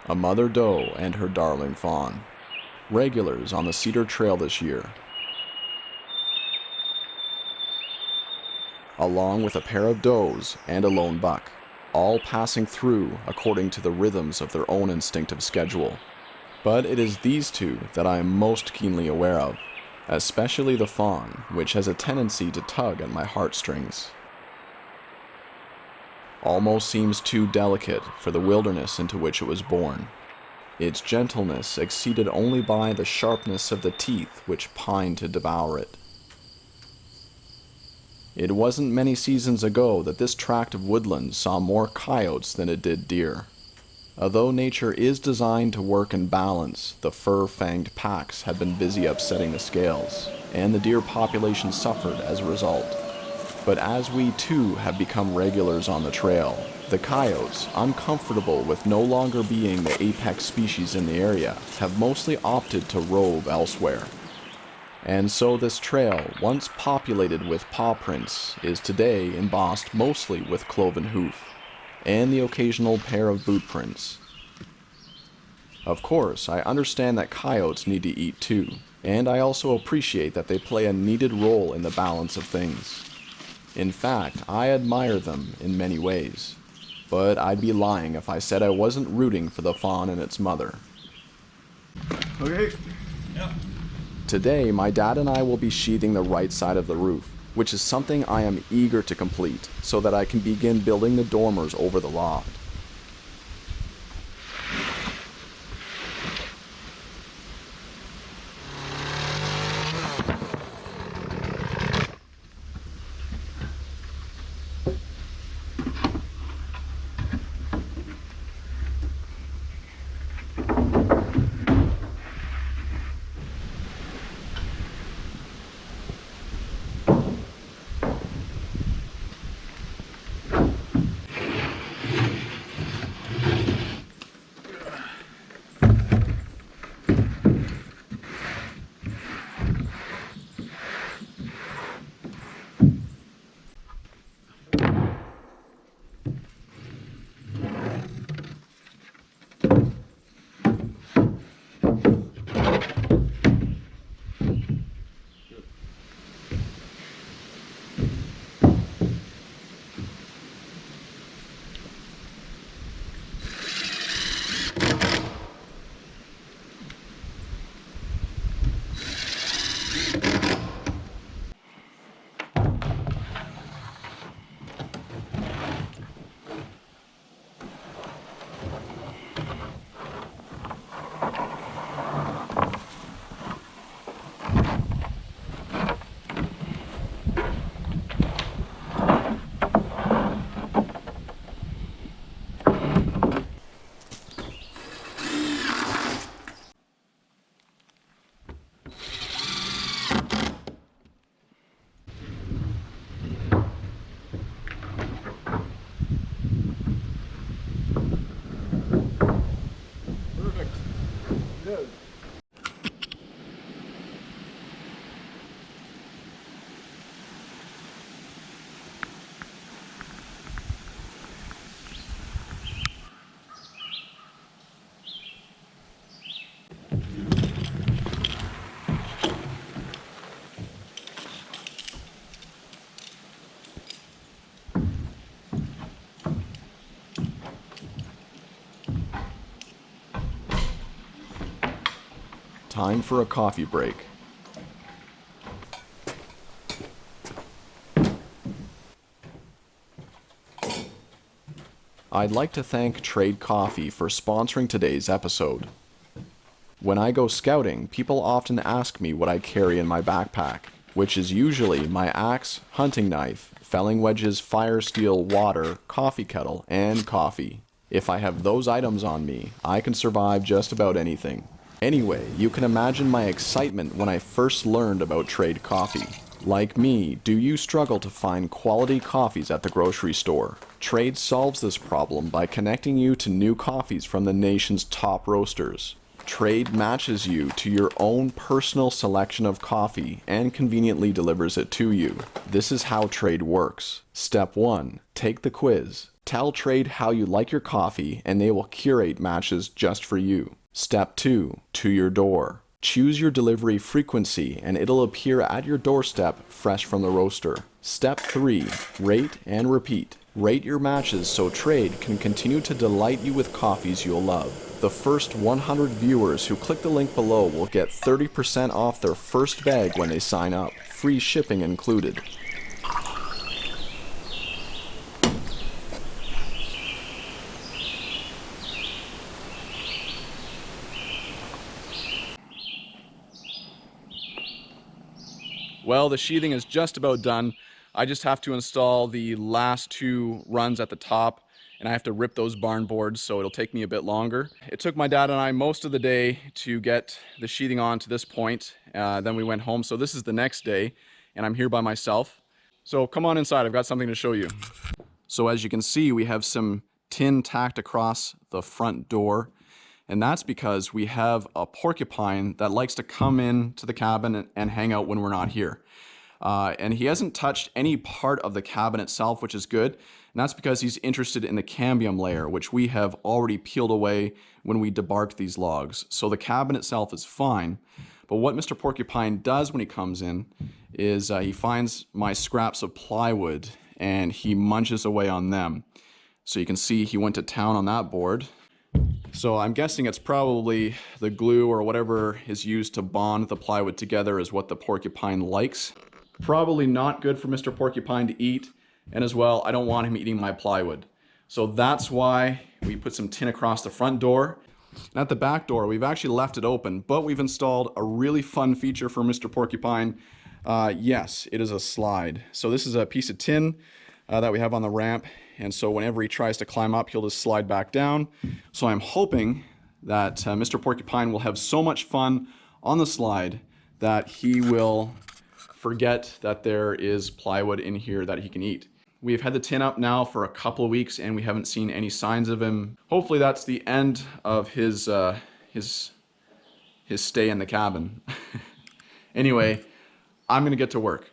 a mother doe and her darling fawn, regulars on the Cedar Trail this year, along with a pair of does and a lone buck, all passing through according to the rhythms of their own instinctive schedule. But it is these two that I am most keenly aware of, especially the fawn, which has a tendency to tug at my heartstrings. Almost seems too delicate for the wilderness into which it was born, its gentleness exceeded only by the sharpness of the teeth which pined to devour it. It wasn't many seasons ago that this tract of woodland saw more coyotes than it did deer. Although nature is designed to work in balance, the fur-fanged packs had been busy upsetting the scales, and the deer population suffered as a result. But as we too have become regulars on the trail, the coyotes, uncomfortable with no longer being the apex species in the area, have mostly opted to rove elsewhere. And so this trail, once populated with paw prints, is today embossed mostly with cloven hoof, and the occasional pair of boot prints. Of course, I understand that coyotes need to eat too, and I also appreciate that they play a needed role in the balance of things. In fact, I admire them in many ways, but I'd be lying if I said I wasn't rooting for the fawn and its mother. Okay. Yeah. Today, my dad and I will be sheathing the right side of the roof, which is something I am eager to complete so that I can begin building the dormers over the loft. Time for a coffee break. I'd like to thank Trade Coffee for sponsoring today's episode. When I go scouting, people often ask me what I carry in my backpack, which is usually my axe, hunting knife, felling wedges, fire steel, water, coffee kettle, and coffee. If I have those items on me, I can survive just about anything. Anyway, you can imagine my excitement when I first learned about Trade Coffee. Like me, do you struggle to find quality coffees at the grocery store? Trade solves this problem by connecting you to new coffees from the nation's top roasters. Trade matches you to your own personal selection of coffee and conveniently delivers it to you. This is how Trade works. Step 1. Take the quiz. Tell Trade how you like your coffee and they will curate matches just for you. Step 2. To your door. Choose your delivery frequency and it'll appear at your doorstep fresh from the roaster. Step 3. Rate and repeat. Rate your matches so Trade can continue to delight you with coffees you'll love. The first 100 viewers who click the link below will get 30% off their first bag when they sign up. Free shipping included. Well, the sheathing is just about done. I just have to install the last 2 runs at the top, and I have to rip those barn boards, so it'll take me a bit longer. It took my dad and I most of the day to get the sheathing on to this point. Then we went home, so this is the next day, and I'm here by myself. So come on inside, I've got something to show you. So as you can see, we have some tin tacked across the front door, and that's because we have a porcupine that likes to come in to the cabin and hang out when we're not here. And he hasn't touched any part of the cabin itself, which is good. And that's because he's interested in the cambium layer, which we have already peeled away when we debarked these logs. So the cabin itself is fine. But what Mr. Porcupine does when he comes in is he finds my scraps of plywood and he munches away on them. So you can see he went to town on that board. So I'm guessing it's probably the glue or whatever is used to bond the plywood together is what the porcupine likes. Probably not good for Mr. Porcupine to eat, and as well, I don't want him eating my plywood. So that's why we put some tin across the front door. And at the back door, we've actually left it open, but we've installed a really fun feature for Mr. Porcupine. Yes, it is a slide. So this is a piece of tin that we have on the ramp, and so whenever he tries to climb up, he'll just slide back down. So I'm hoping that Mr. Porcupine will have so much fun on the slide that he will forget that there is plywood in here that he can eat. We've had the tin up now for a couple of weeks and we haven't seen any signs of him. Hopefully that's the end of his stay in the cabin. Anyway, I'm gonna get to work.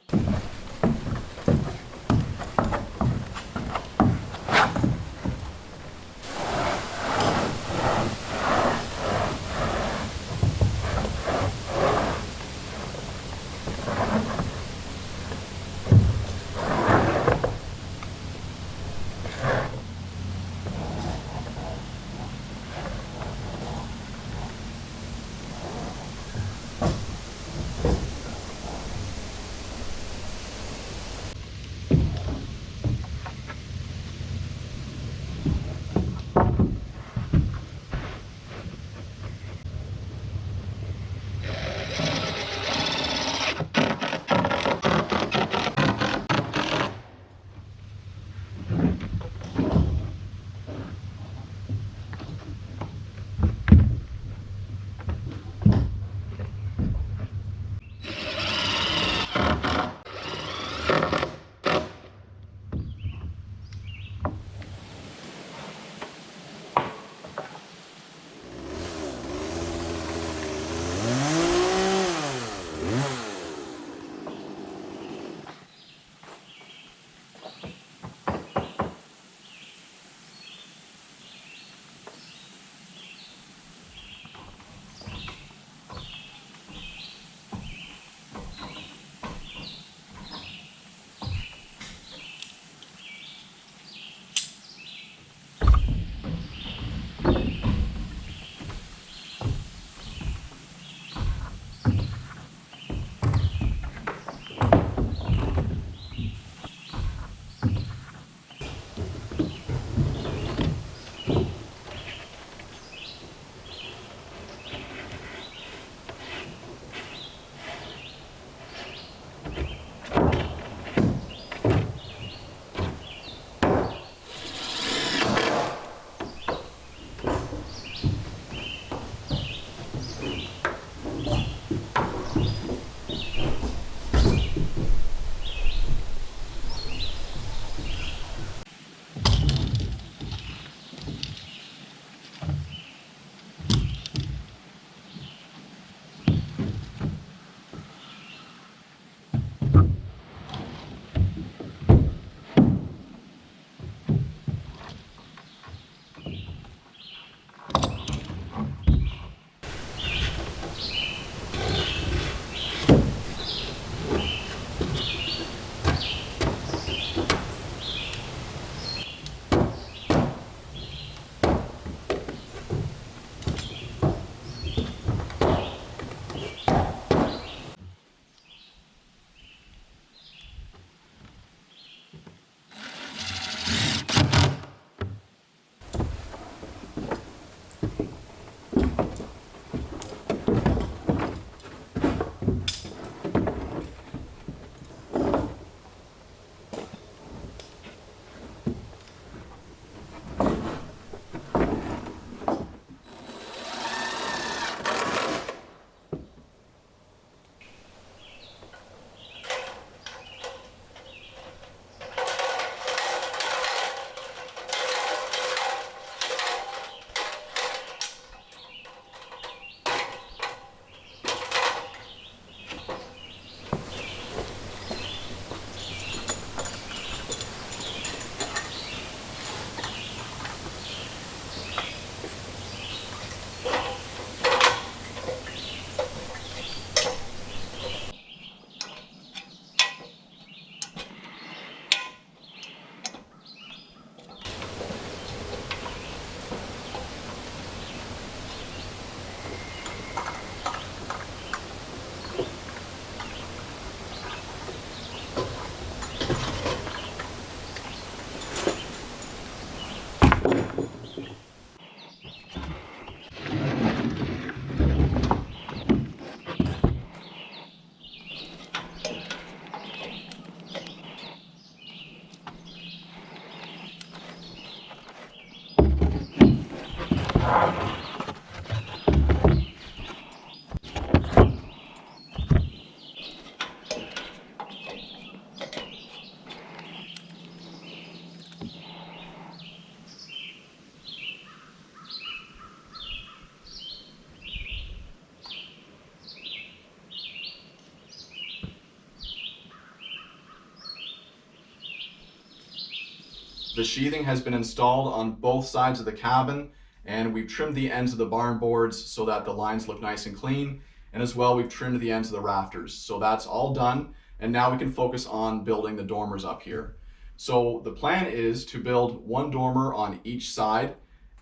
The sheathing has been installed on both sides of the cabin, and we've trimmed the ends of the barn boards so that the lines look nice and clean. And as well, we've trimmed the ends of the rafters. So that's all done. And now we can focus on building the dormers up here. So the plan is to build one dormer on each side,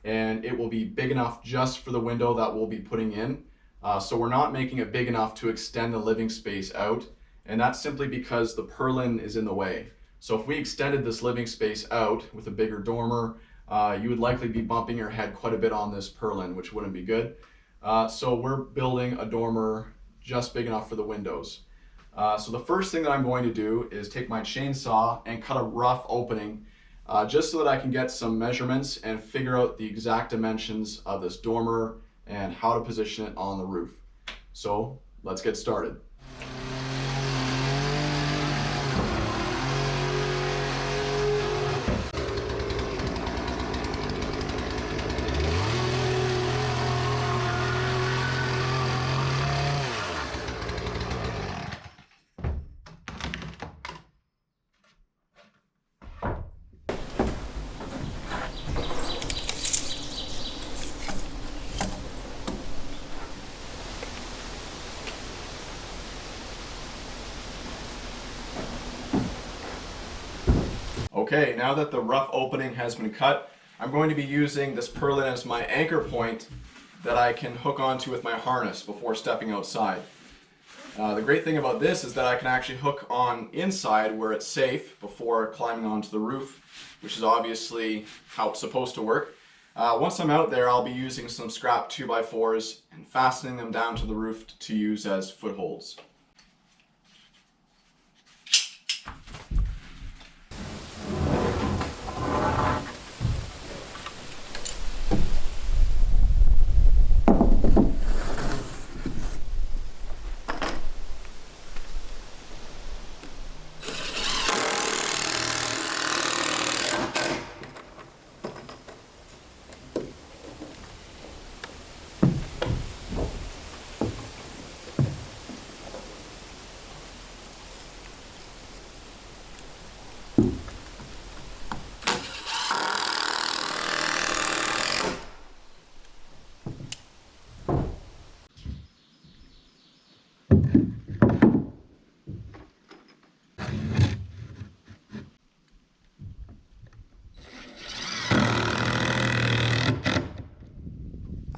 and it will be big enough just for the window that we'll be putting in. So we're not making it big enough to extend the living space out. And that's simply because the purlin is in the way. So if we extended this living space out with a bigger dormer, you would likely be bumping your head quite a bit on this purlin, which wouldn't be good. So we're building a dormer just big enough for the windows. So the first thing that I'm going to do is take my chainsaw and cut a rough opening just so that I can get some measurements and figure out the exact dimensions of this dormer and how to position it on the roof. So let's get started. Okay, now that the rough opening has been cut, I'm going to be using this purlin as my anchor point that I can hook onto with my harness before stepping outside. The great thing about this is that I can actually hook on inside where it's safe before climbing onto the roof, which is obviously how it's supposed to work. Once I'm out there, I'll be using some scrap 2x4s and fastening them down to the roof to use as footholds.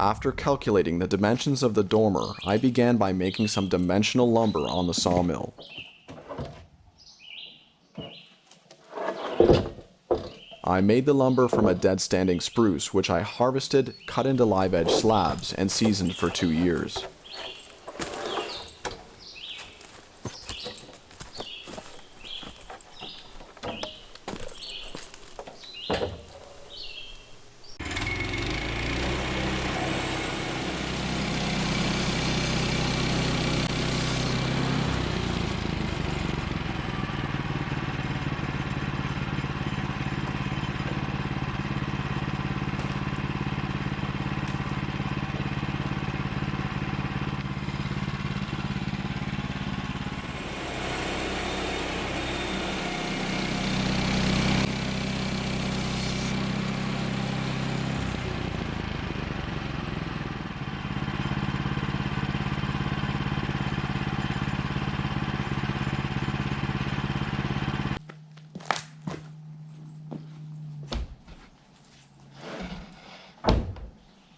After calculating the dimensions of the dormer, I began by making some dimensional lumber on the sawmill. I made the lumber from a dead standing spruce, which I harvested, cut into live edge slabs, and seasoned for 2 years.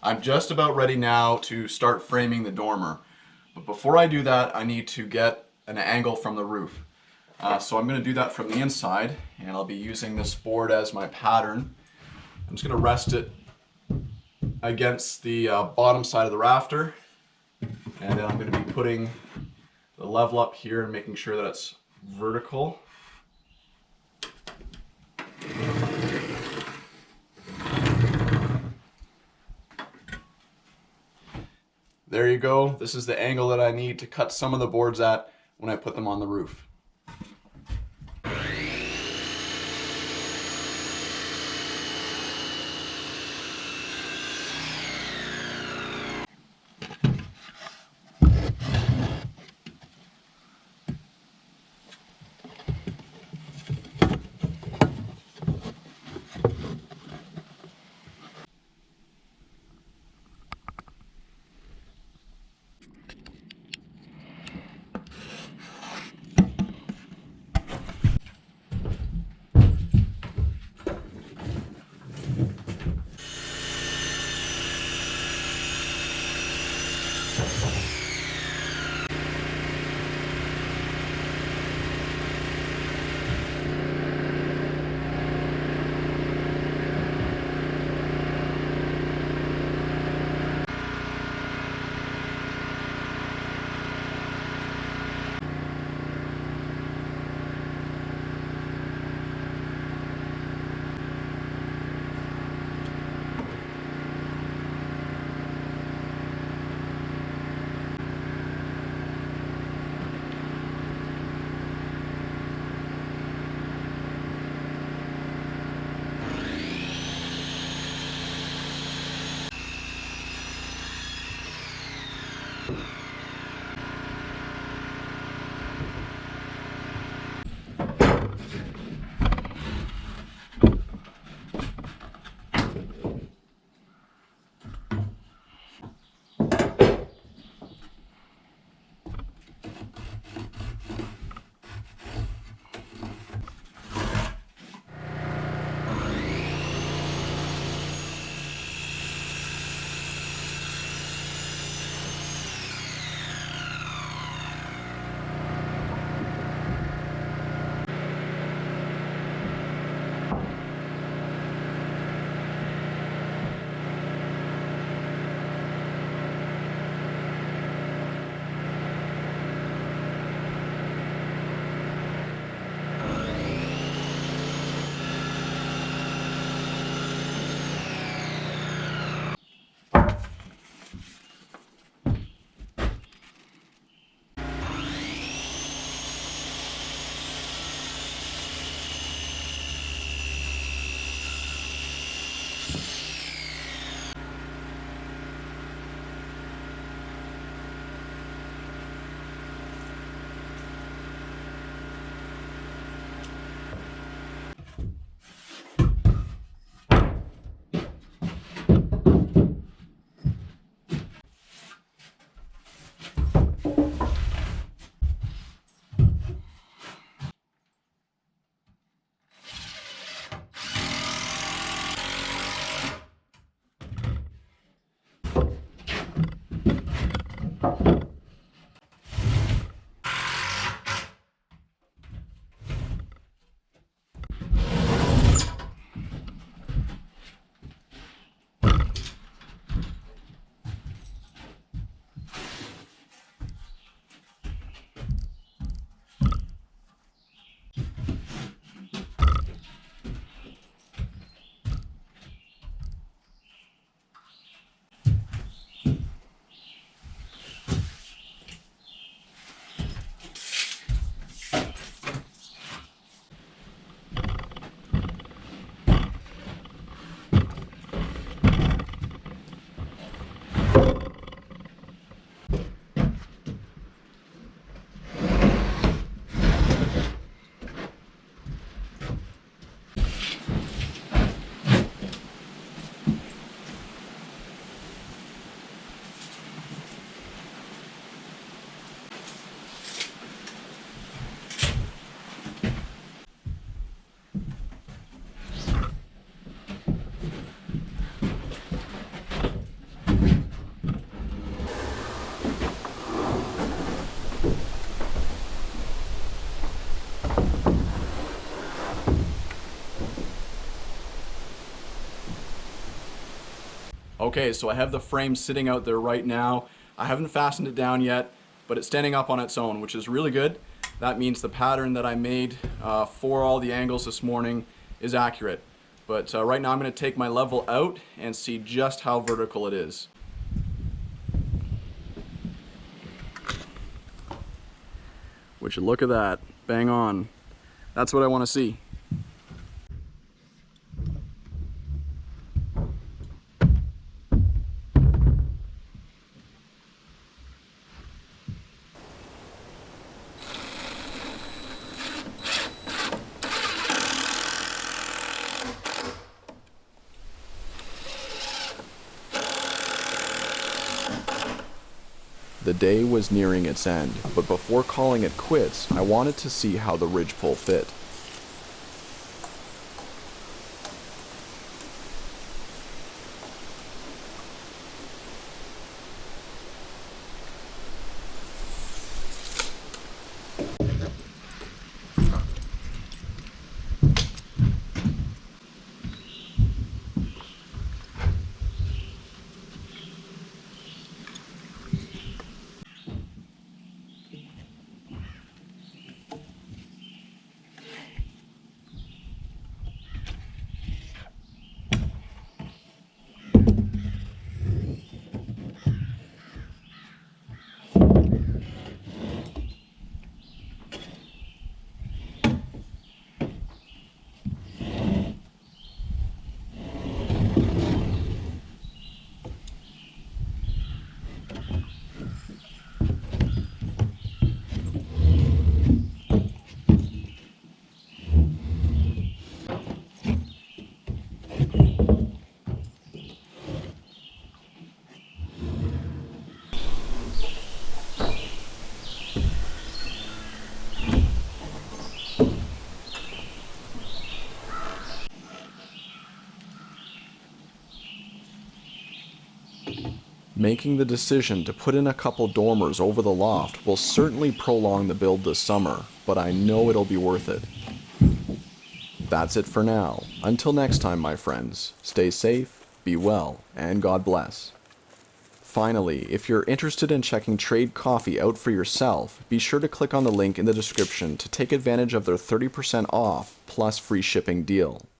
I'm just about ready now to start framing the dormer. But before I do that, I need to get an angle from the roof. So I'm going to do that from the inside, and I'll be using this board as my pattern. I'm just going to rest it against the bottom side of the rafter, and then I'm going to be putting the level up here and making sure that it's vertical. There you go. This is the angle that I need to cut some of the boards at when I put them on the roof. Okay, so I have the frame sitting out there right now. I haven't fastened it down yet, but it's standing up on its own, which is really good. That means the pattern that I made for all the angles this morning is accurate. But right now I'm going to take my level out and see just how vertical it is. Would you look at that? Bang on. That's what I want to see. The day was nearing its end, but before calling it quits, I wanted to see how the ridgepole fit. Making the decision to put in a couple dormers over the loft will certainly prolong the build this summer, but I know it'll be worth it. That's it for now. Until next time, my friends, stay safe, be well, and God bless. Finally, if you're interested in checking Trade Coffee out for yourself, be sure to click on the link in the description to take advantage of their 30% off plus free shipping deal.